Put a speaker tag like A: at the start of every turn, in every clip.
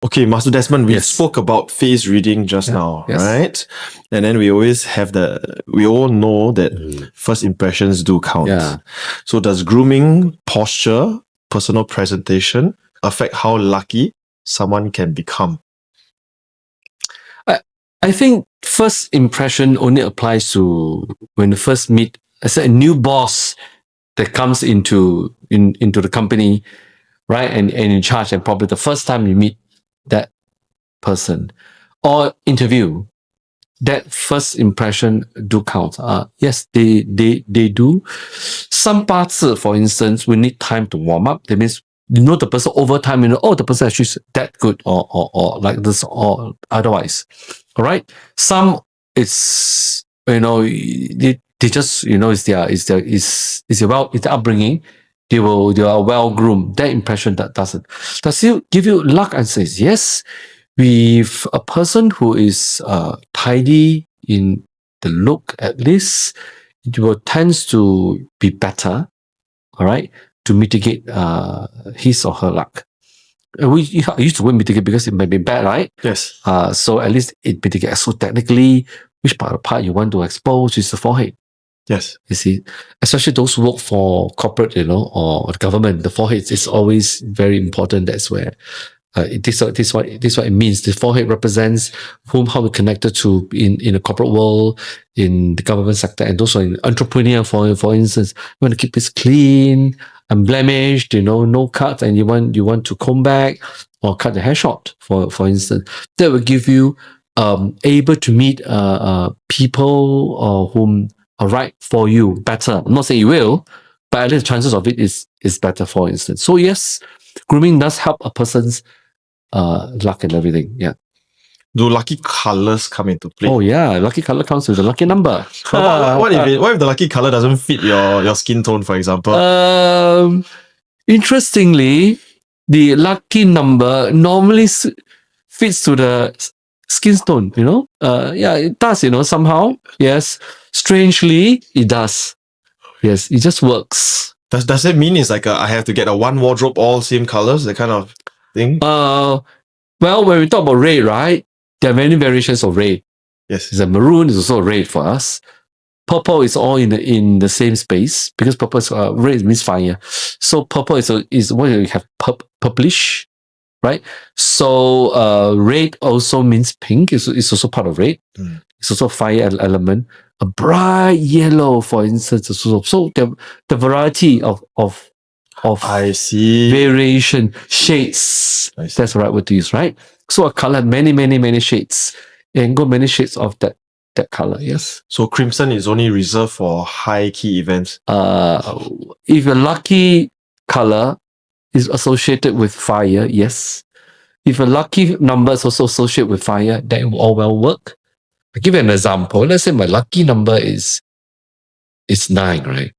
A: Okay, Master Desmond, we
B: Yes.
A: spoke about face reading just now,
B: Yes.
A: right? And then we always have we all know that first impressions do count.
B: Yeah.
A: So does grooming, posture, personal presentation affect how lucky someone can become?
B: I think first impression only applies to when you first meet a new boss that comes into the company, right? And in charge, and probably the first time you meet that person or interview, that first impression do count. Yes, they do. Some parts, for instance, we need time to warm up. That means you know the person over time. You know, oh, the person actually is that good, or like this, or otherwise. All right. Some it's they just it's their upbringing. They are well groomed. That impression that doesn't. Does it give you luck? And says yes. With a person who is tidy in the look, at least it will tends to be better, all right, to mitigate his or her luck. I used to win mitigate because it might be bad, right?
A: Yes.
B: So at least it mitigates. So technically, which part you want to expose is the forehead.
A: Yes.
B: You see, especially those who work for corporate, or the government, the forehead is always very important. That's where this what it means. The forehead represents how we connected to in the corporate world, in the government sector, and also in entrepreneur. For instance, you want to keep it clean, unblemished, no cuts, and you want to comb back or cut the hair short. For instance, that will give you able to meet people whom are right for you better. I'm not saying you will, but at least the chances of it is better. For instance, so yes, grooming does help a person's luck and everything. Yeah.
A: Do lucky colors come into play?
B: Oh yeah, lucky color comes with a lucky number.
A: What if the lucky color doesn't fit your skin tone, for example?
B: Interestingly, the lucky number normally fits to the skin tone. Yeah, it does. Somehow. Yes, strangely, it does. Yes, it just works.
A: Does it mean it's like I have to get a one wardrobe all same colors, that kind of thing?
B: Well, when we talk about red, right? There are many variations of red.
A: Yes.
B: The maroon is also red for us. Purple is all in the same space because purple is red means fire. So purple is what you have purplish, right? So red also means pink. It's also part of red. It's also fire element. A bright yellow, for instance, is also. So the variety of
A: I see.
B: variation shades. That's the right word to use, right? So a color, many shades, and go many shades of that color. Yes.
A: So crimson is only reserved for high key events.
B: If your lucky color is associated with fire, yes. If a lucky number is also associated with fire, that will all well work. I'll give you an example. Let's say my lucky number is 9, right?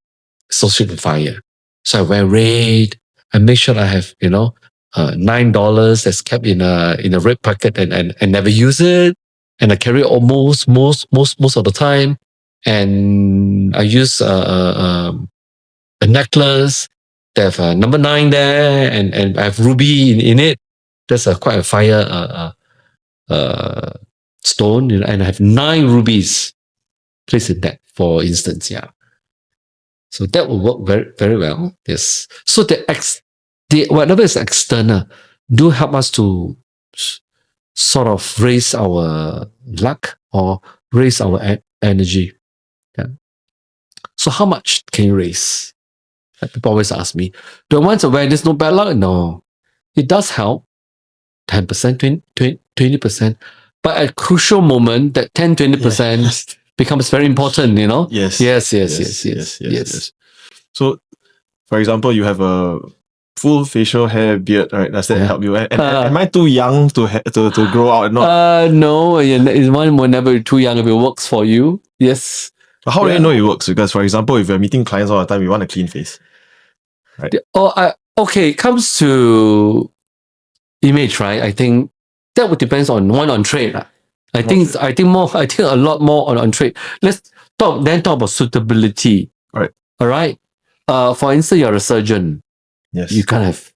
B: Associated with fire. So I wear red. I make sure I have, $9 that's kept in a red packet and never use it. And I carry almost most of the time. And I use a necklace that have number 9 there, and I have ruby in it. That's quite a fire stone, and I have 9 rubies placed in that, for instance. Yeah. So that will work very, very well. Yes. So the whatever is external do help us to sort of raise our luck or raise our energy. Yeah. So how much can you raise? Like people always ask me, do I want to wear this no bad luck? No. It does help. 10%, 20%. But at a crucial moment, that 10-20% becomes very important,
A: Yes.
B: Yes.
A: So, for example, you have a full facial hair, beard, right? Does that help you? And am I too young to grow out?
B: No, one will never be too young if it works for you. Yes.
A: But how do you know it works? Because, for example, if you're meeting clients all the time, you want a clean face, right?
B: Okay, it comes to image, right? I think that would depend on trade. I think a lot more on trade. Let's talk about suitability.
A: Right.
B: All right. For instance, you're a surgeon.
A: Yes.
B: You can't have,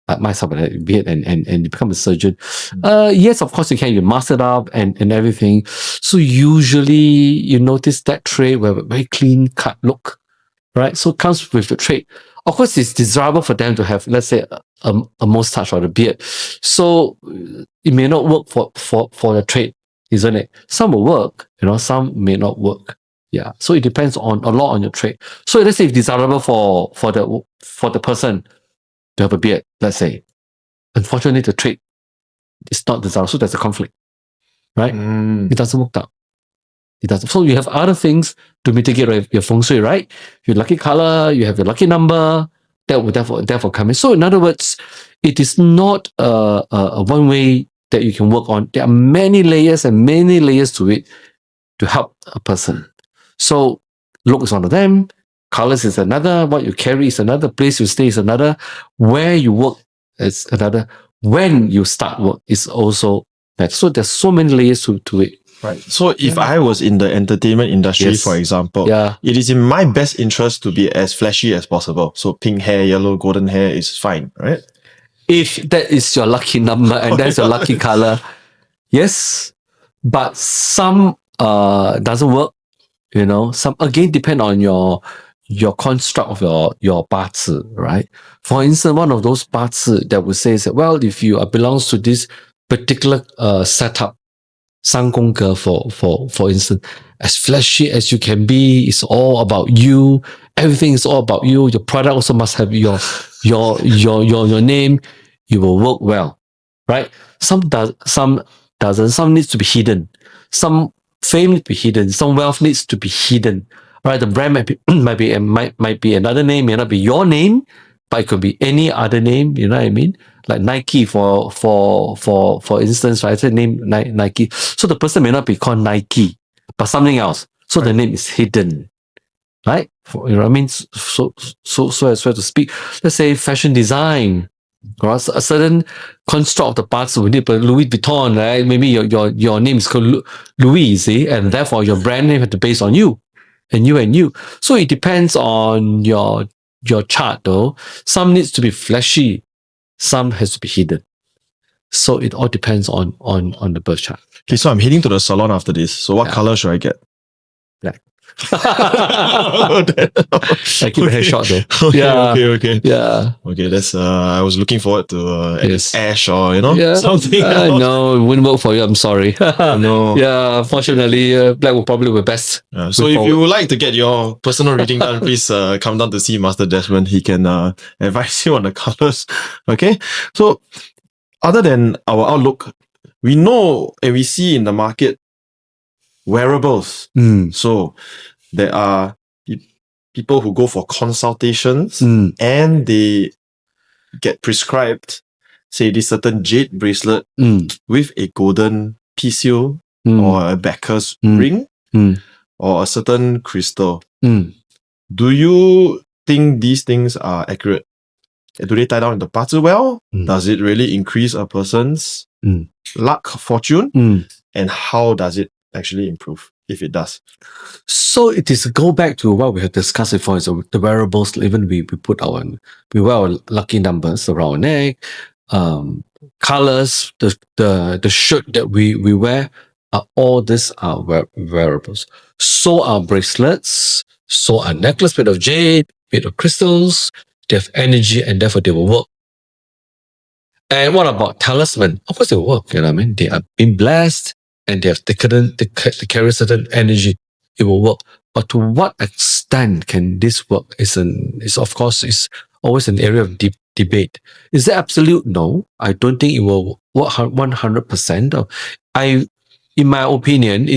B: like myself, beard and you become a surgeon. Yes, of course you can. You master it up and everything. So usually you notice that trait where very clean cut look, right? So it comes with the trait. Of course, it's desirable for them to have, let's say, a mustache or a beard. So it may not work for the trait, isn't it? Some will work, some may not work. Yeah. So it depends on a lot on your trait. So let's say it's desirable for the person to have a beard, let's say. Unfortunately, the trait is not desirable. So there's a conflict, right? It doesn't work out. It doesn't. So you have other things to mitigate your feng shui, right? Your lucky color, you have your lucky number, that will therefore come in. So in other words, it is not a one way that you can work on. There are many layers to it to help a person. So look is one of them, colors is another, what you carry is another, place you stay is another, where you work is another, when you start work is also that. So there's so many layers to it.
A: Right. So if I was in the entertainment industry, for example, it is in my best interest to be as flashy as possible. So pink hair, yellow, golden hair is fine, right?
B: If that is your lucky number and that's your lucky color, yes. But some doesn't work. Some again depend on your construct of your 八字, right? For instance, one of those 八字 that would say that, well, if you belongs to this particular setup, 三宫格 for instance, as flashy as you can be, it's all about you. Everything is all about you. Your product also must have your name. You will work well, right? Some doesn't. Some needs to be hidden. Some fame needs to be hidden. Some wealth needs to be hidden. Right? The brand might be another name, may not be your name, but it could be any other name. You know what I mean? Like Nike for instance, right? I said name Nike. So the person may not be called Nike, but something else. So the name is hidden, right? You know what I mean? So as well to speak. Let's say fashion design. Or a certain construct of the parts we need, but Louis Vuitton, right? Maybe your name is called Louis, you see, and therefore your brand name has to be based on you, and you. So it depends on your chart, though. Some needs to be flashy, some has to be hidden. So it all depends on the birth chart.
A: Okay, so I'm heading to the salon after this. So what color should I get?
B: Black. I keep the hair short though.
A: Okay.
B: Yeah.
A: Okay, that's I was looking forward to ash or something.
B: No, it wouldn't work for you. I'm sorry.
A: No.
B: Yeah, fortunately, black will probably be best.
A: So if you would like to get your personal reading done, please come down to see Master Desmond. He can advise you on the colors. Okay. So other than our outlook, we know and we see in the market wearables. So there are people who go for consultations and they get prescribed, say, this certain jade bracelet with a golden PCO or a Bacchus ring or a certain crystal. Do you think these things are accurate? Do they tie down in the 八字 well? Does it really increase a person's luck, fortune? And how does it actually improve if it does?
B: So it is go back to what we have discussed before. So the wearables, even we wear our lucky numbers around our neck, colors, the shirt that we wear, all these are wearables. So are bracelets, so are necklace made of jade, made of crystals. They have energy and therefore they will work. And what about talisman? Of course they will work. You know what I mean? They are being blessed and they carry certain energy. It will work. But to what extent can this work is of course always an area of debate. Is there absolute? No. I don't think it will work 100%. In my opinion,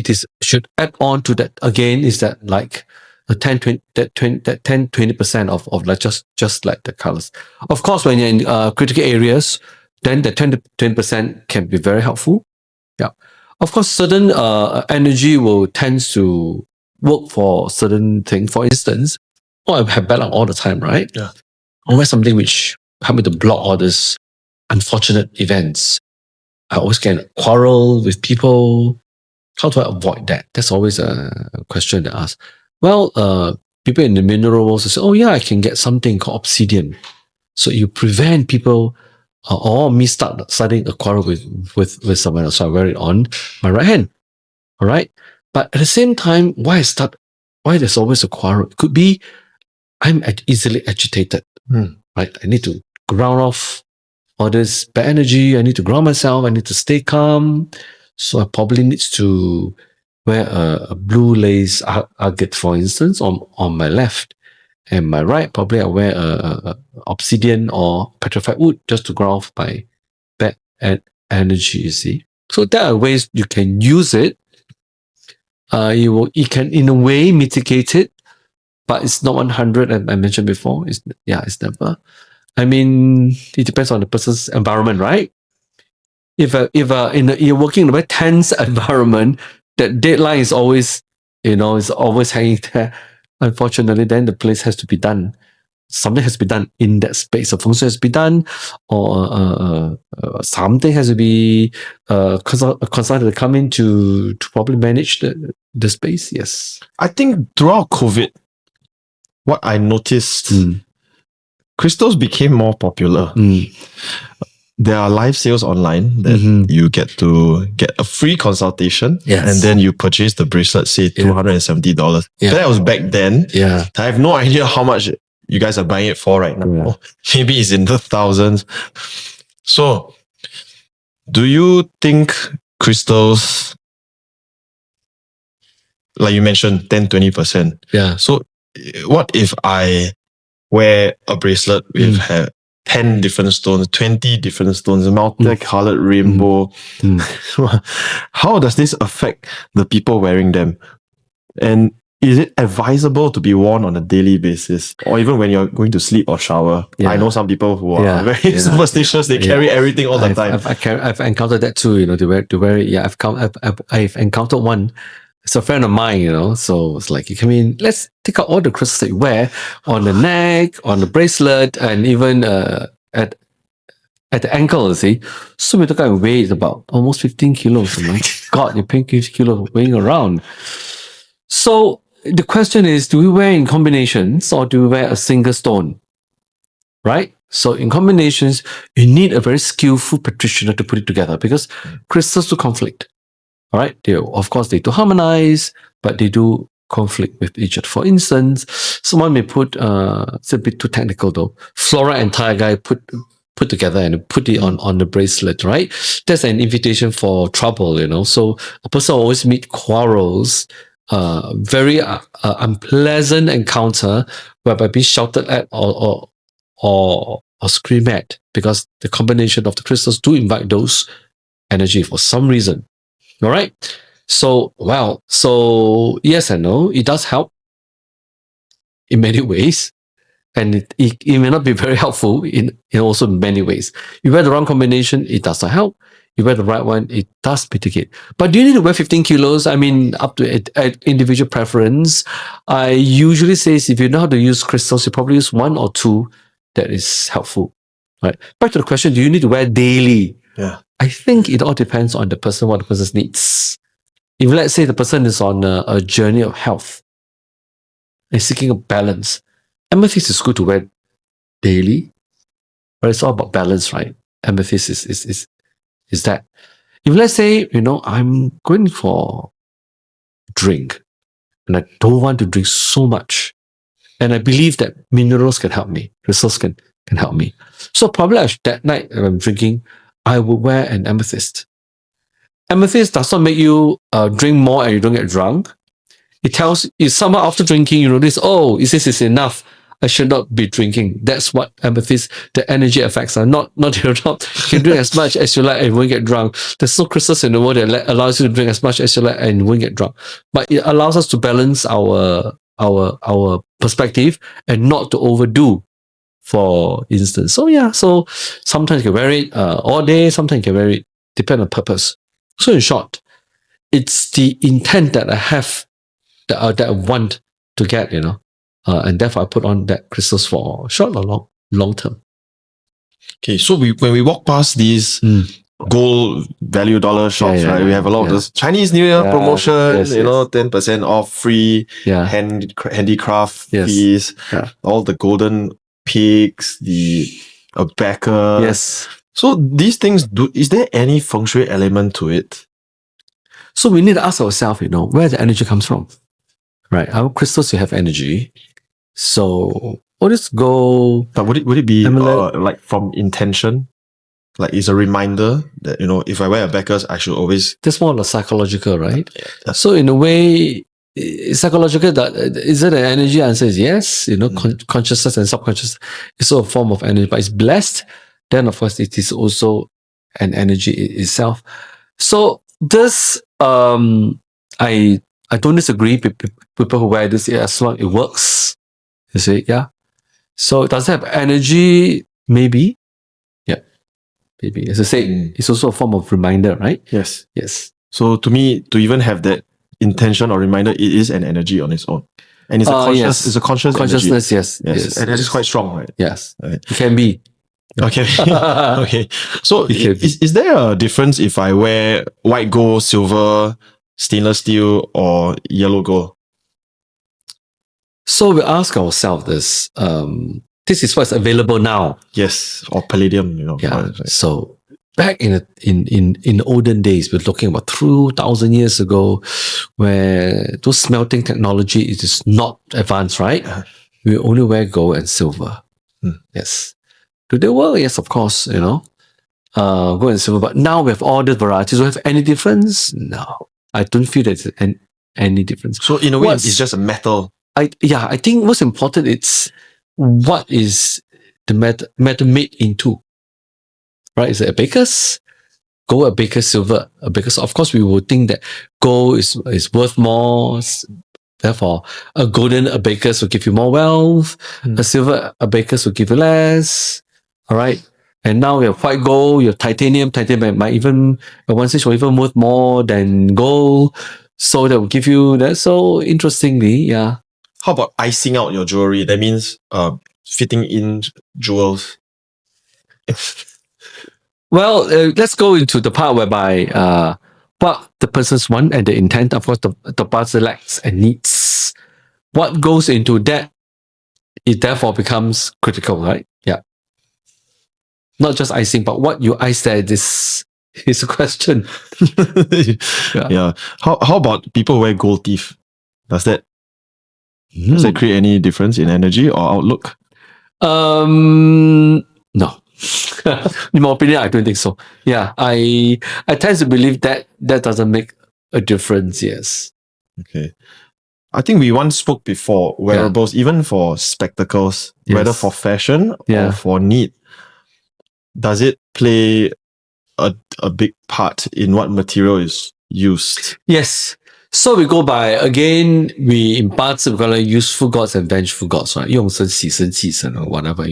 B: should add on to that again, is that like a 10-20% of like just like the colors. Of course, when you're in critical areas, then the 10-20% can be very helpful. Yeah. Of course, certain energy will tend to work for certain things. For instance, I have bad luck all the time, right?
A: Yeah.
B: I wear something which help me to block all these unfortunate events. I always get quarrel with people. How do I avoid that? That's always a question to ask. Well, people in the mineral world say, oh yeah, I can get something called obsidian. So you prevent people or me starting a quarrel with someone else. So I wear it on my right hand. All right. But at the same time, why there's always a quarrel? It could be I'm easily agitated. Right. I need to ground off all this bad energy. I need to ground myself. I need to stay calm. So I probably need to wear a blue lace agate, for instance, on my left. And my right, probably I wear a obsidian or petrified wood just to ground off my bad energy, you see. So there are ways you can use it. You can in a way mitigate it, but it's not 100. And I mentioned before, it's never. I mean, it depends on the person's environment, right? If you're working in a very tense environment, that deadline is always, is always hanging there. Unfortunately, then the place has to be done. Something has to be done in that space. A Feng Shui has to be done, or something has to be consulted to come in to probably manage the space. Yes,
A: I think throughout COVID, what I noticed, crystals became more popular. There are live sales online that you get to get a free consultation, and then you purchase the bracelet, say $270. That was back then. I have no idea how much you guys are buying it for right now. Maybe it's in the thousands. So, do you think crystals, like you mentioned, 10-20%? So, what if I wear a bracelet with 10 different stones, 20 different stones, a multicolored rainbow? How does this affect the people wearing them? And is it advisable to be worn on a daily basis, or even when you're going to sleep or shower? I know some people who are very superstitious. They carry everything all the time.
B: I've encountered that too. To wear it. Yeah, I've encountered one. It's a friend of mine. So it's like, you come in, let's take out all the crystals that you wear on the neck, on the bracelet, and even at the ankle, you see. So we took out and weigh about almost 15 kilos. I'm like, God, you're paying 50 kilos weighing around. So the question is, do we wear in combinations or do we wear a single stone? Right? So in combinations, you need a very skillful practitioner to put it together, because crystals do conflict. All right? Of course, they do harmonize, but they do conflict with each other. For instance, someone may put, it's a bit too technical though, flora and tiger put together and put it on the bracelet, right? That's an invitation for trouble, So a person will always meet quarrels, very unpleasant encounter whereby being shouted at or screamed at, because the combination of the crystals do invite those energy for some reason. All right. So yes and no, it does help in many ways, and it may not be very helpful in also many ways. You wear the wrong combination, it does not help. You wear the right one, it does mitigate. But do you need to wear 15 kilos? I mean, up to individual preference. I usually say, if you know how to use crystals, you probably use one or two that is helpful. Right. Back to the question, do you need to wear daily? I think it all depends on the person, what the person needs. If let's say the person is on a journey of health and seeking a balance, amethyst is good to wear daily. But it's all about balance, right? Amethyst is that. If let's say, I'm going for drink and I don't want to drink so much, and I believe that minerals can help me, crystals can help me. So probably that night when I'm drinking, I would wear an amethyst. Amethyst does not make you drink more and you don't get drunk. It tells you somehow after drinking, you notice, this is enough. I should not be drinking. That's what amethyst, the energy effects are. Not you can drink as much as you like and you won't get drunk. There's no crystals in the world that allows you to drink as much as you like and you won't get drunk. But it allows us to balance our perspective and not to overdo, for instance. So sometimes you can wear it all day, sometimes you can wear it, depend on purpose. So in short, it's the intent that I have, that I want to get, and therefore I put on that crystals for short or long term.
A: Okay, so when we walk past these gold value dollar shops, right? We have a lot of those Chinese New Year promotions, 10% off, free handicraft fees, all the golden pigs, the abacus. So these things, is there any feng shui element to it?
B: So we need to ask ourselves, where the energy comes from, right? Our crystals, you have energy. So all this gold.
A: But would it be
B: amulet,
A: like from intention? Like it's a reminder that, if I wear a Becker's, I should always...
B: that's more like psychological, right?
A: Yeah.
B: So in a way, psychological, is it an energy? Answer is yes. Consciousness and subconscious is also a form of energy, but it's blessed. Then of course it is also an energy itself. So this, I don't disagree. People who wear this, as long as it works, you see, yeah. So does it have energy? Maybe. Yeah. Maybe. As I say, it's also a form of reminder, right?
A: Yes.
B: Yes.
A: So to me, to even have that intention or reminder, it is an energy on its own. And it's a conscious,
B: yes.
A: it's a conscious
B: consciousness,
A: energy.
B: yes.
A: And that is quite strong, right?
B: Yes.
A: Right.
B: It can be.
A: Okay. Okay. So is there a difference if I wear white gold, silver, stainless steel, or yellow gold?
B: So we ask ourselves this is what's available now.
A: Yes, or palladium,
B: Yeah. Right. So back in the olden days, we're talking about 2,000 years ago, where those smelting technology is not advanced, right? We only wear gold and silver. Yes. Do they work? Yes, of course, gold and silver. But now we have all the varieties. Do we have any difference? No. I don't feel there's any difference.
A: So in a way, it's just a metal.
B: I think what's important is what is the metal made into, right? Is it a baker's gold, a baker's silver, a baker's? Of course, we would think that gold is worth more. Therefore, a golden a baker's will give you more wealth. A silver a baker's will give you less. All right. And now we have white gold, you have titanium. Titanium might even, at one stage, will even worth more than gold. So that will give you that. So interestingly, yeah.
A: How about icing out your jewelry? That means fitting in jewels.
B: Well, let's go into the part whereby what the person's want and the intent, of course, the person likes and needs. What goes into that, it therefore becomes critical, right? Yeah. Not just icing, but what you ice there, this is a question.
A: Yeah. How about people wear gold teeth? Does that create any difference in energy or outlook?
B: No. In my opinion, I don't think so. Yeah, I tend to believe that doesn't make a difference. Yes.
A: Okay. I think we once spoke before, wearables, even for spectacles, whether for fashion or for need, does it play a big part in what material is used?
B: Yes. So we go by, again, we in parts we call it useful gods and vengeful gods, right? 用生, 喜生, 气生, or whatever.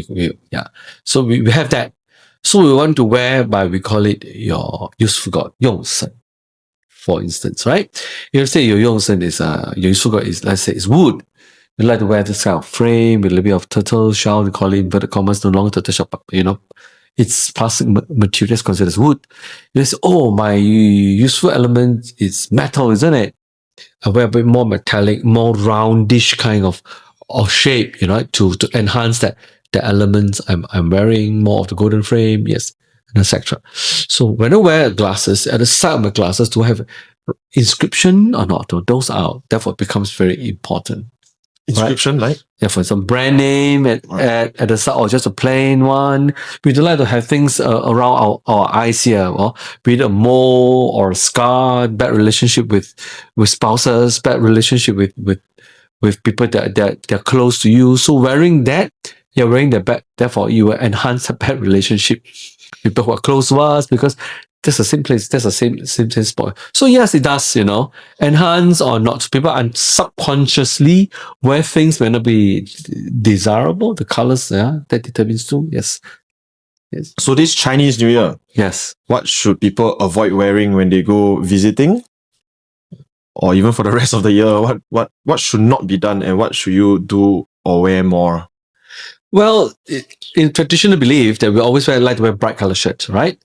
B: Yeah. So we have that. So we want to wear by, we call it your useful god, 用生, for instance, right? If you say your 用生 is, your useful god is, let's say, is wood. We like to wear this kind of frame with a little bit of turtle shell, we call it inverted commas, no longer turtle shell, but, it's plastic material is considered as wood. You say, oh, my useful element is metal, isn't it? I wear a bit more metallic, more roundish kind of shape, to enhance the elements I'm wearing, more of the golden frame, yes, and etc. So when I wear glasses, at the side of my glasses, do I have inscription or not? Those are, therefore, it becomes very important.
A: Inscription, right?
B: Like? Yeah, for some brand name at the side, or just a plain one. We don't like to have things around our eyes here, or be it a mole or a scar, bad relationship with spouses, bad relationship with people that they're close to you. So wearing that, you're wearing the bad, therefore you will enhance a bad relationship with people who are close to us, because that's the same place, that's the same spot. So yes, it does, enhance or not. People subconsciously wear things may not be desirable. The colors, that determines too. Yes. Yes.
A: So this Chinese New Year,
B: yes,
A: what should people avoid wearing when they go visiting? Or even for the rest of the year, what should not be done, and what should you do or wear more?
B: Well, in traditional belief that we always like to wear bright color shirts, right?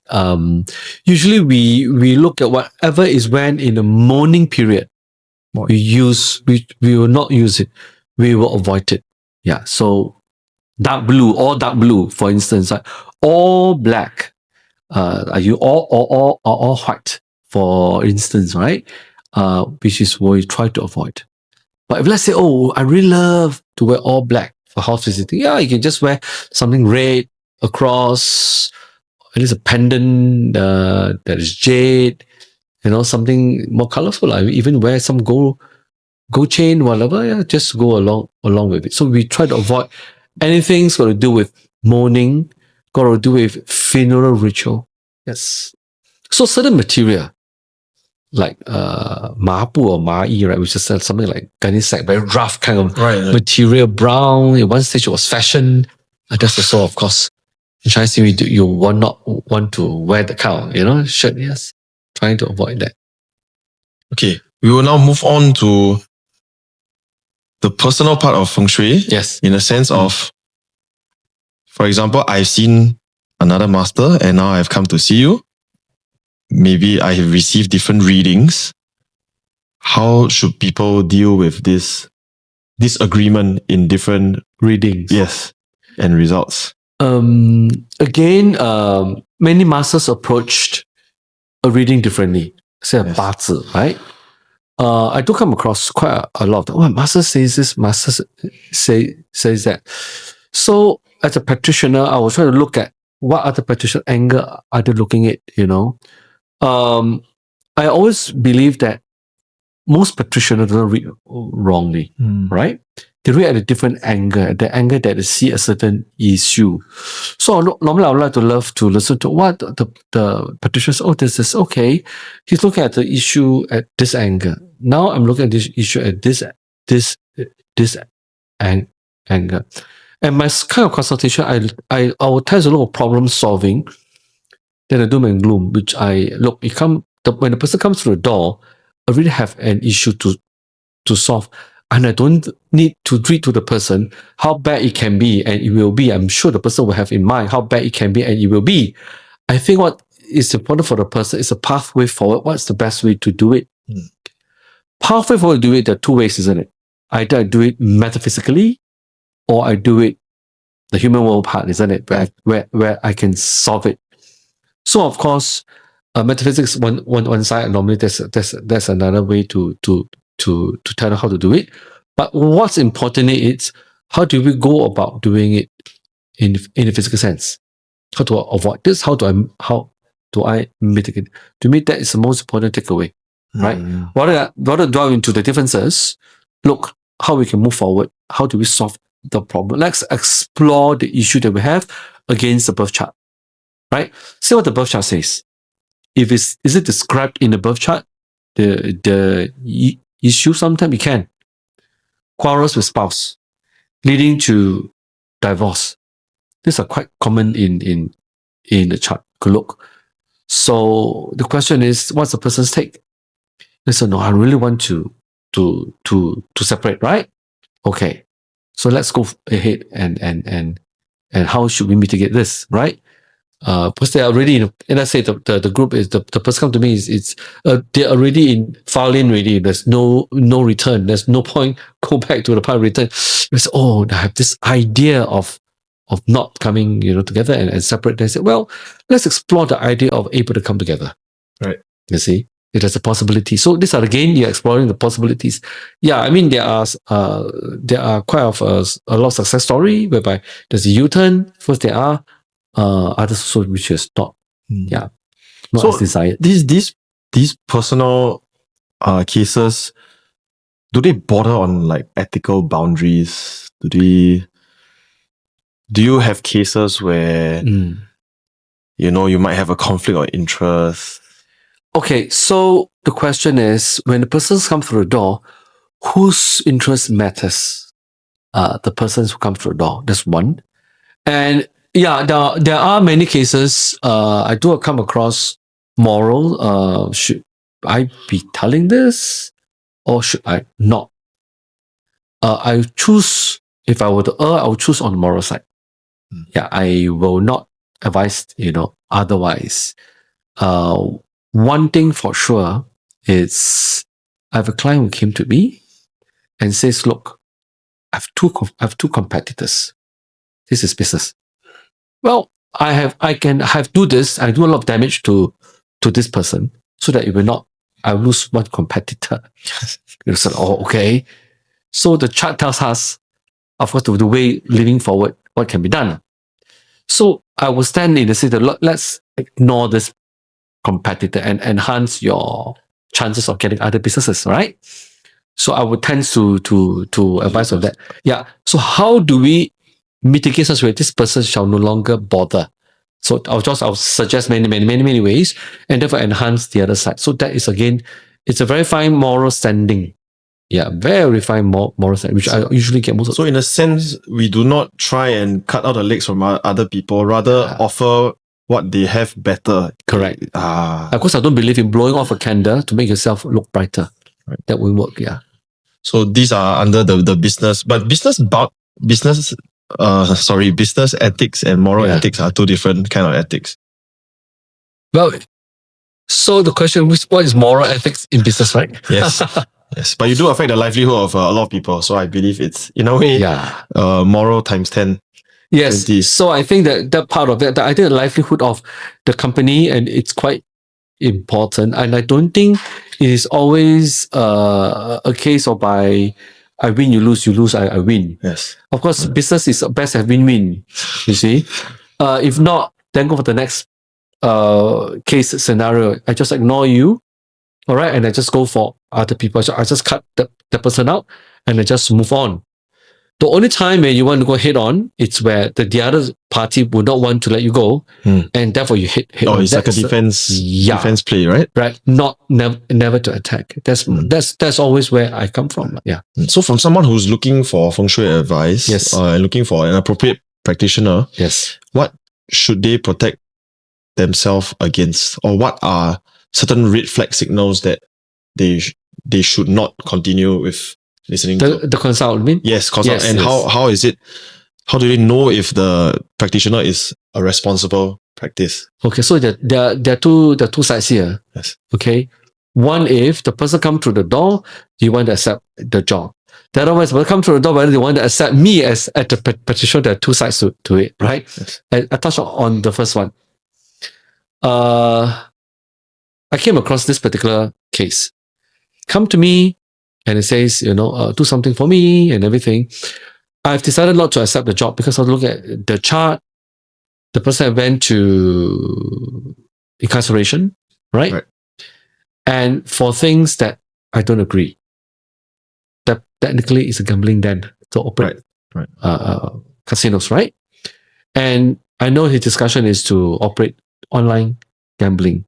B: Usually we look at whatever is worn in the morning period. We will not use it. We will avoid it. Yeah. So all dark blue, for instance, all black, Are you all white, for instance, right? Which is what we try to avoid. But if let's say, oh, I really love to wear all black for house visiting, yeah, you can just wear something red across, at least a pendant that is jade, something more colorful. I even wear some gold chain, whatever, yeah, just go along with it. So we try to avoid anything's got to do with mourning, got to do with funeral ritual. Yes. So certain material, like mapu or ma'i, right, which is something like Chinese sack, very rough kind of material, brown. At one stage it was fashion. That's also, of course, in Chinese you will not want to wear the kind of, shirt. Yes, trying to avoid that.
A: Okay, we will now move on to the personal part of Feng Shui.
B: Yes.
A: In a sense of, for example, I've seen another master and now I've come to see you. Maybe I have received different readings. How should people deal with this disagreement in different
B: readings?
A: Yes, and results.
B: Again, many masters approached a reading differently. Say a 八字, right? I do come across quite a lot of master says this, master says that. So as a practitioner, I was trying to look at what other practitioner angle are they looking at, I always believe that most practitioners don't read wrongly, right? They read at a different angle, the angle that they see a certain issue. So normally I would love to listen to what the practitioners, this is okay. He's looking at the issue at this angle. Now I'm looking at this issue at this angle. And my kind of consultation, I will test a lot of problem solving than a doom and gloom, which when the person comes through the door, I really have an issue to solve. And I don't need to read to the person how bad it can be and it will be. I'm sure the person will have in mind how bad it can be and it will be. I think what is important for the person is a pathway forward. What's the best way to do it? Pathway forward to do it, there are two ways, isn't it? Either I do it metaphysically or I do it the human world part, isn't it? Where I can solve it. So of course, metaphysics one side, and normally that's another way to tell them how to do it. But what's important is how do we go about doing it in a physical sense? How to avoid this? How do I mitigate? To me, that is the most important takeaway, right? Rather delve into the differences, look how we can move forward. How do we solve the problem? Let's explore the issue that we have against the birth chart, right? See what the birth chart says. Is it described in the birth chart? The issue, sometimes it can. Quarrels with spouse, leading to divorce. These are quite common in the chart. Good look. So the question is, what's the person's take? They say, no, I really want to separate, right? Okay. So let's go ahead and how should we mitigate this, right? Because they are already and I say the group is the person come to me is they're already in file in already. There's no return. There's no point go back to the part of return. It's I have this idea of not coming together and separate. They say, well, let's explore the idea of able to come together.
A: Right.
B: You see, it has a possibility. So these are again you're exploring the possibilities. Yeah, I mean there are quite a lot of success story whereby there's a U-turn. First there are. Others also which is not, not as desired.
A: These personal cases, do they border on like ethical boundaries? Do you have cases where you might have a conflict of interest?
B: Okay, so the question is, when the persons come through the door, whose interest matters? The persons who come through the door. That's one. And yeah, there are many cases. I do come across moral. Should I be telling this, or should I not? I choose. If I were to err, I would choose on the moral side. Yeah, I will not advise. Otherwise. One thing for sure is I have a client who came to me and says, "Look, I have two competitors. This is business. Well, I can have do this. I do a lot of damage to this person, so that it will not. I lose one competitor. You said, oh, okay. So the chart tells us, of course, the way living forward, what can be done. So I will stand in the city. Let's ignore this competitor and enhance your chances of getting other businesses, right? So I would tend to advise on that. Yeah. So how do we mitigate such way this person shall no longer bother? So I'll suggest many ways, and therefore enhance the other side. So that is again, it's a very fine moral standing. Yeah, very fine moral standing, which I usually get most of.
A: So in a sense, we do not try and cut out the legs from other people, rather offer what they have better.
B: Correct. Of course, I don't believe in blowing off a candle to make yourself look brighter.
A: Right.
B: That won't work. Yeah.
A: So these are under the business, but business ethics and moral ethics are two different kind of ethics.
B: Well, so the question is, what is moral ethics in business, right?
A: Yes. Yes, but you do affect the livelihood of a lot of people. So I believe it's, in a way, moral times 10.
B: Yes.
A: 20.
B: So I think that part of it, I think the livelihood of the company, and it's quite important. And I don't think it is always a case of I win, you lose, I win.
A: Yes.
B: Of course, business is best at win-win, you see. If not, then go for the next case scenario. I just ignore you, all right, and I just go for other people. So I just cut the person out and I just move on. The only time when you want to go head on, it's where the other party would not want to let you go, and therefore you hit on.
A: It's like a defense play, right?
B: Right, never to attack. That's always where I come from. Yeah.
A: So from someone who's looking for Feng Shui advice,
B: yes,
A: looking for an appropriate practitioner,
B: yes,
A: what should they protect themselves against, or what are certain red flag signals that they should not continue with listening to?
B: The consult, you mean?
A: Yes, consult. Yes, and how is it? How do they know if the practitioner is a responsible practice?
B: Okay, so there are two sides here.
A: Yes.
B: Okay. One, if the person come through the door, you want to accept the job. The other one is when they come through the door, whether they want to accept me as the practitioner. There are two sides to it, right?
A: Yes.
B: I touched on the first one. I came across this particular case. Come to me and it says, do something for me and everything. I've decided not to accept the job because I look at the chart. The person went to incarceration, right? And for things that I don't agree, that technically is a gambling den to operate casinos, right? And I know his discussion is to operate online gambling.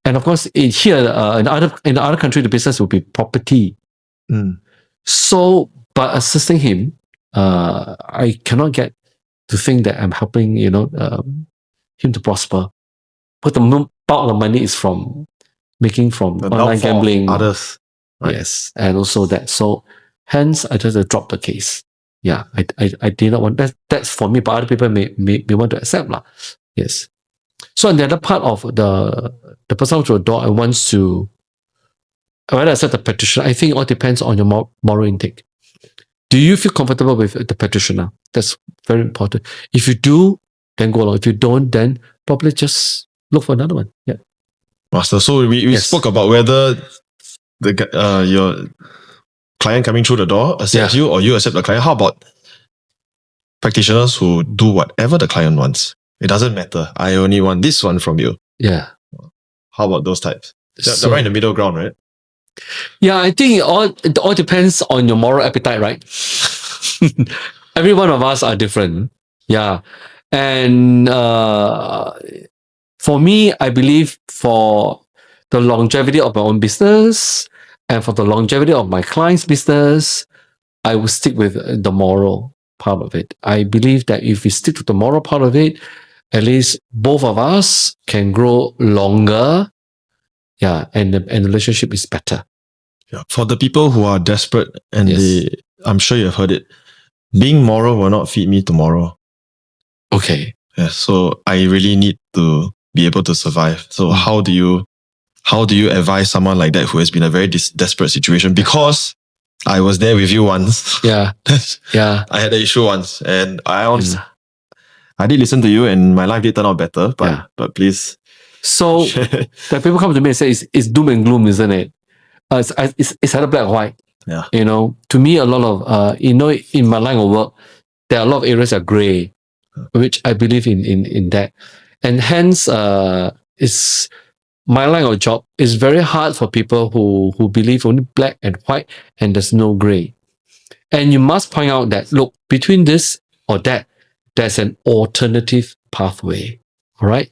B: And of course, here in other country, the business will be property. So, by assisting him, I cannot get to think that I'm helping, him to prosper. But the bulk of the money is making from online gambling.
A: Others. Right.
B: Yes, and also that. So, hence, I just dropped the case. Yeah, I did not want that. That's for me, but other people may want to accept lah. Yes. So, on the other part of the person through the door and wants to whether accept the practitioner, I think it all depends on your moral intake. Do you feel comfortable with the practitioner? That's very important. If you do, then go along. If you don't, then probably just look for another one. Yeah.
A: Master, so we spoke about whether your client coming through the door accepts you or you accept the client. How about practitioners who do whatever the client wants? It doesn't matter. I only want this one from you.
B: Yeah.
A: How about those types? They're right in the middle ground, right?
B: Yeah, I think it all depends on your moral appetite, right? Every one of us are different. Yeah. And for me, I believe for the longevity of my own business and for the longevity of my client's business, I will stick with the moral part of it. I believe that if we stick to the moral part of it, at least both of us can grow longer. Yeah, and the relationship is better.
A: Yeah. For the people who are desperate and I'm sure you've heard it, being moral will not feed me tomorrow.
B: Okay.
A: Yeah, so I really need to be able to survive. So how do you advise someone like that who has been in a very desperate situation? Because I was there with you once.
B: Yeah. Yeah.
A: I had an issue once and I I did listen to you and my life did turn out better, but please.
B: So that people come to me and say it's doom and gloom, isn't it? It's either black or white.
A: Yeah.
B: To me, a lot of in my line of work, there are a lot of areas that are grey, which I believe in that, and hence it's my line of job is very hard for people who believe only black and white and there's no grey. And you must point out that, look, between this or that, there's an alternative pathway. All right.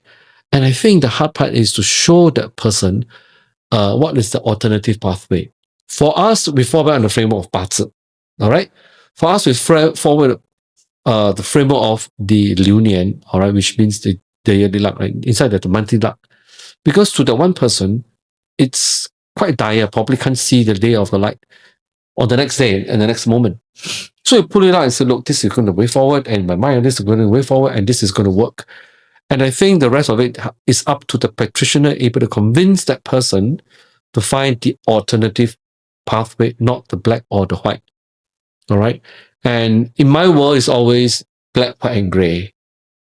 B: And I think the hard part is to show that person what is the alternative pathway. For us, we fall back on the framework of 八字. All right. For us, we forward the framework of the 流年, all right, which means the yearly luck, right? Inside that, the monthly luck. Because to the one person, it's quite dire, probably can't see the day of the light or the next day and the next moment. So you pull it out and say, look, this is going to way forward, and my mind, this is going to way forward, and this is going to work. And I think the rest of it is up to the practitioner able to convince that person to find the alternative pathway, not the black or the white. All right. And in my world, it's always black, white, and gray.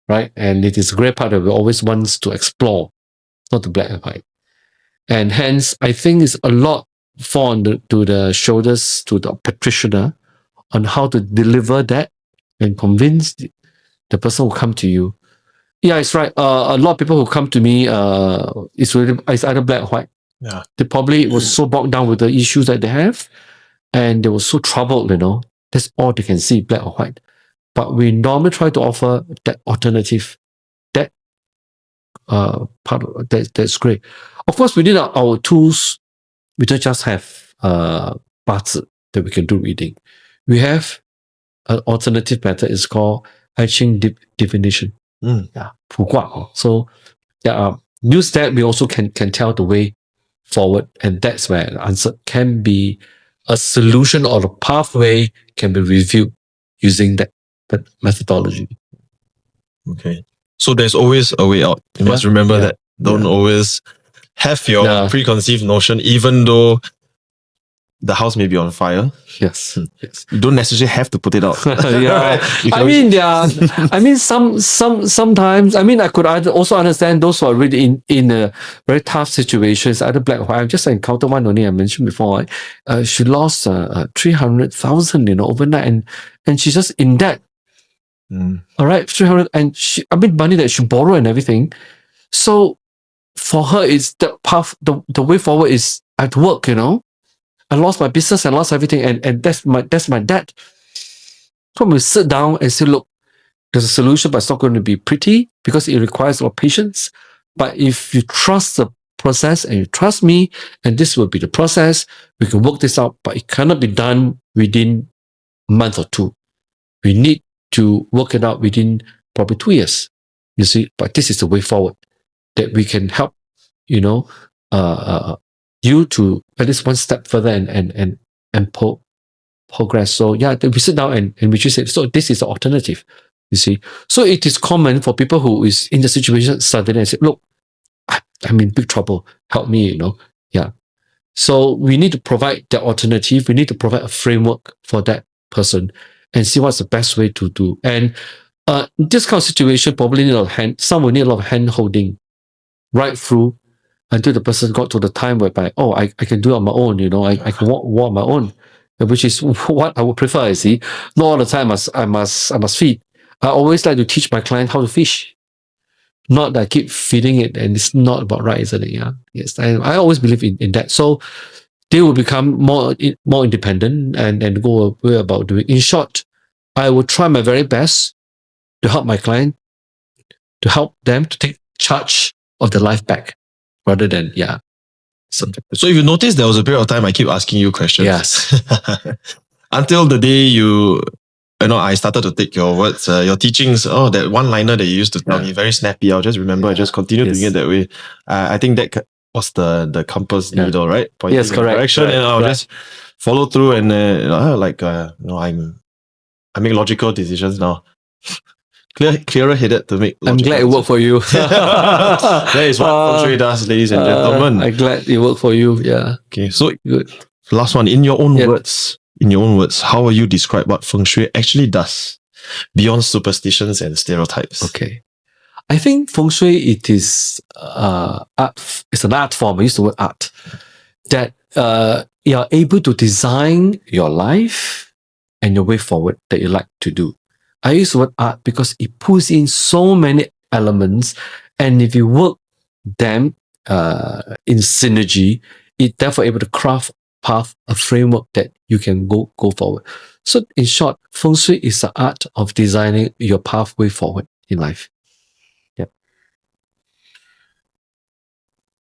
B: Right. And it is a gray part that we always want to explore, not the black and white. And hence, I think it's a lot fall to the shoulders to the practitioner on how to deliver that and convince the person who come to you. Yeah, it's right. A lot of people who come to me, it's either black or white.
A: Yeah.
B: They probably was so bogged down with the issues that they have, and they were so troubled, That's all they can see, black or white. But we normally try to offer that alternative, that part of that's great. Of course, within our tools, we don't just have 八字 that we can do reading. We have an alternative method. It's called I Ching divination. Yeah, 卜卦. So use that. We also can tell the way forward, and that's where the answer can be a solution, or the pathway can be reviewed using that methodology.
A: Okay. So there's always a way out. You must remember that. Don't always have your preconceived notion, even though the house may be on fire.
B: Yes.
A: You don't necessarily have to put it out.
B: Sometimes, I could also understand those who are really in a very tough situation. It's either black or white. I just encountered one only, I mentioned before. She lost 300,000, overnight, and she's just in debt. All right, 300, and money that she borrowed and everything. So for her, it's the path, the way forward is I have to work, I lost my business, I lost everything, and that's my debt. So we sit down and say, look, there's a solution, but it's not going to be pretty because it requires a lot of patience. But if you trust the process and you trust me, and this will be the process, we can work this out, but it cannot be done within a month or two. We need to work it out within probably 2 years. You see, but this is the way forward that we can help, you to at least one step further and progress. So we sit down and we just say, so this is the alternative, you see. So it is common for people who is in the situation suddenly and say, look, I'm in big trouble, help me, So we need to provide the alternative. We need to provide a framework for that person and see what's the best way to do. And this kind of situation probably need a lot of some will need a lot of hand holding right through until the person got to the time whereby, I can do it on my own, I can walk on my own, which is what I would prefer, you see. Not all the time I must feed. I always like to teach my client how to fish. Not that I keep feeding it, and it's not about right, isn't it? Yeah. Yes. I always believe in that. So they will become more independent and go away about doing. In short, I will try my very best to help my client, to help them to take charge of their life back. Rather than,
A: So if you notice, there was a period of time I keep asking you questions.
B: Yes.
A: Until the day I started to take your words, your teachings, that one-liner that you used to tell me, very snappy. I'll just remember, I just continued doing it that way. I think that was the compass needle, right? Pointing
B: yes, correct.
A: Direction, and I'll just follow through and, I make logical decisions now. Clearer headed to make.
B: I'm glad it worked for you.
A: That is what Feng Shui does, ladies and gentlemen.
B: I'm glad it worked for you. Yeah.
A: Okay, so
B: good.
A: Last one, in your own words, how will you describe what Feng Shui actually does? beyond superstitions and stereotypes?
B: Okay. I think Feng Shui, it is it's an art form. I use the word art. That you're able to design your life and your way forward that you like to do. I use the word art because it pulls in so many elements, and if you work them in synergy, it therefore able to craft path, a framework that you can go forward. So in short, Feng Shui is the art of designing your pathway forward in life.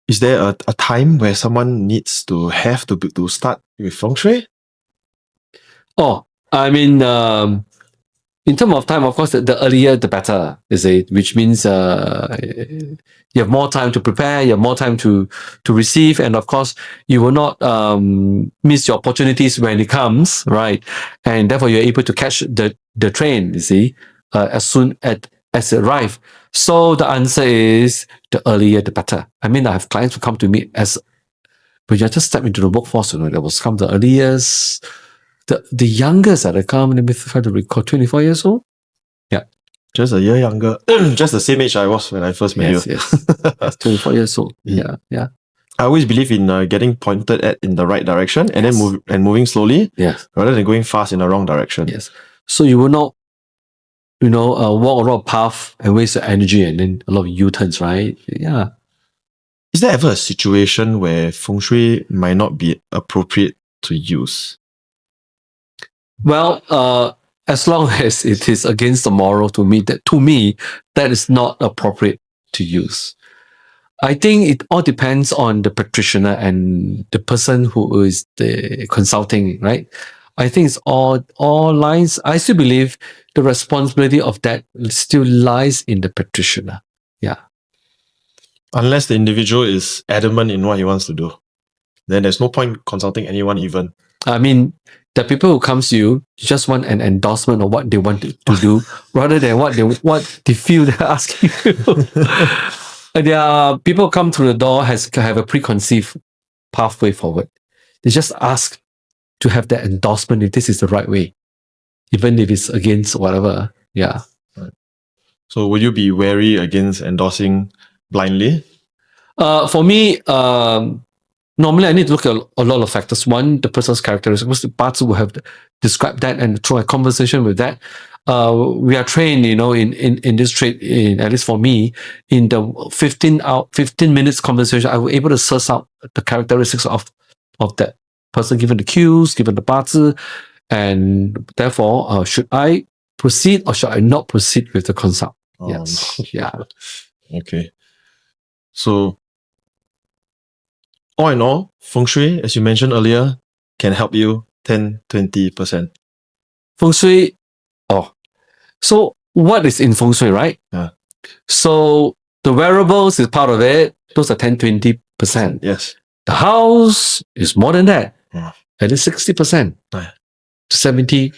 A: Is there a time where someone needs to have to start with Feng Shui?
B: Oh, I mean, in terms of time, of course, the earlier the better, is it? Which means you have more time to prepare, you have more time to receive, and of course, you will not miss your opportunities when it comes, right? And therefore, you're able to catch the train. You see, as soon as it arrives. So the answer is the earlier the better. I mean, I have clients who come to me as when you just step into the workforce, that was come the earliest. The youngest that I come, let me try to recall, 24 years old. Yeah.
A: Just a year younger. Just the same age I was when I first met you.
B: Yes, 24 years old. Yeah.
A: I always believe in getting pointed at in the right direction and then moving slowly, rather than going fast in the wrong direction.
B: Yes. So you will not, walk a lot of path and waste your energy and then a lot of U-turns, right? Yeah.
A: Is there ever a situation where Feng Shui might not be appropriate to use?
B: Well, as long as it is against the moral, to me, that is not appropriate to use. I think it all depends on the practitioner and the person who is the consulting, right? I think it's all lines. I still believe the responsibility of that still lies in the practitioner. Yeah.
A: Unless the individual is adamant in what he wants to do, then there's no point consulting anyone even.
B: I mean, the people who comes to you just want an endorsement of what they want to do rather than what they feel they're asking you. There are people come through the door have a preconceived pathway forward. They just ask to have that endorsement if this is the right way, even if it's against whatever. Yeah.
A: Right. So would you be wary against endorsing blindly?
B: For me, normally I need to look at a lot of factors. One, the person's characteristics. Most of the parts will have described that, and through a conversation with that, we are trained, in this trade, at least for me, in the 15 minutes conversation, I was able to suss out the characteristics of that person, given the cues, given the parts, and therefore, should I proceed or should I not proceed with the consult? Yes.
A: No.
B: Yeah.
A: Okay. So, all in all, Feng Shui, as you mentioned earlier, can help you 10-20%.
B: Feng Shui. So what is in Feng Shui, right?
A: Yeah.
B: So the wearables is part of it. Those are 10-20%.
A: Yes.
B: The house is more than that.
A: Yeah.
B: At least 60%.
A: Yeah.
B: 70%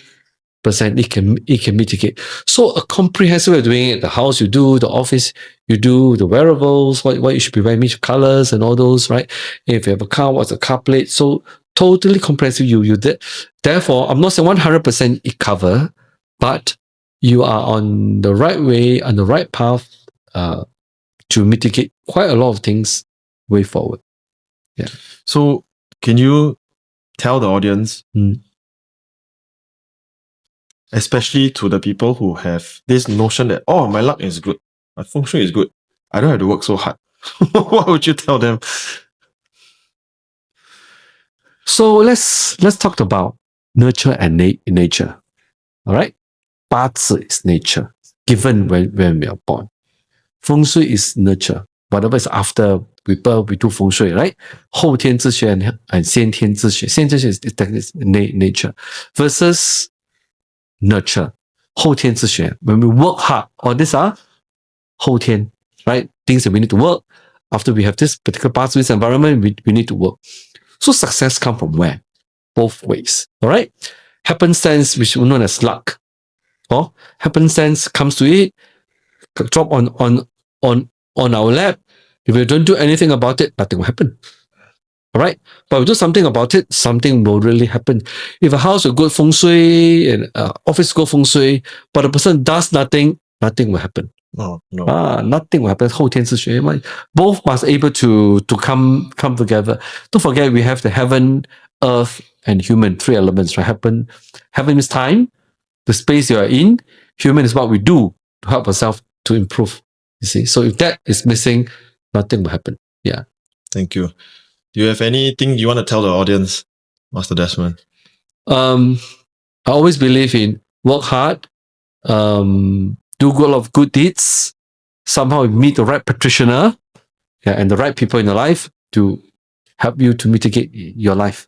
B: it can mitigate. So a comprehensive way of doing it. The house you do, the office you do, the wearables, what you should be wearing, which colors and all those, right? If you have a car, what's the car plate? So totally comprehensive you did. Therefore, I'm not saying 100% it cover, but you are on the right way, on the right path to mitigate quite a lot of things way forward. Yeah.
A: So can you tell the audience, especially to the people who have this notion that, oh, my luck is good, my Feng Shui is good, I don't have to work so hard. What would you tell them?
B: So let's talk about nurture and nature. All right? 八字 is nature, given when we are born. Feng Shui is nurture. Whatever is after we birth, we do Feng Shui, right? 后天之学 and 先天之学. 先天之学is nature versus nurture. 后天之学. When we work hard, all these are 后天, right? Things that we need to work. After we have this particular pathways environment, we need to work. So success comes from where? Both ways. All right? Happenstance, which is known as luck. Happenstance comes to it, drop on our lap. If we don't do anything about it, nothing will happen. All right. But we do something about it, something will really happen. If a house will go Feng Shui and office go Feng Shui, but the person does nothing, nothing will happen.
A: No.
B: Nothing will happen. 后天之学, both must able to come together. Don't forget we have the heaven, earth, and human, three elements, right? Heaven is time, the space you are in. Human is what we do to help ourselves to improve. You see, so if that is missing, nothing will happen. Yeah.
A: Thank you. Do you have anything you want to tell the audience, Master Desmond?
B: I always believe in work hard, do a lot of good deeds, somehow meet the right practitioner, and the right people in your life to help you to mitigate your life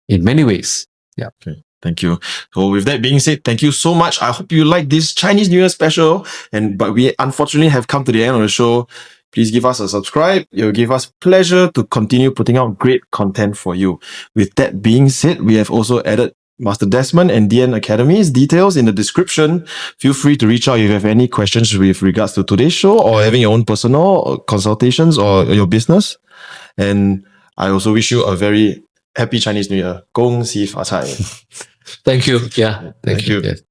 B: in many ways. Yeah.
A: Okay. Thank you. So with that being said, thank you so much. I hope you like this Chinese New Year special. But we unfortunately have come to the end of the show. Please give us a subscribe. It will give us pleasure to continue putting out great content for you. With that being said, we have also added Master Desmond and DN Academy's details in the description. Feel free to reach out if you have any questions with regards to today's show or having your own personal consultations or your business. And I also wish you a very happy Chinese New Year. 恭喜发财.
B: Thank you. Yeah.
A: Thank you.
B: Yes.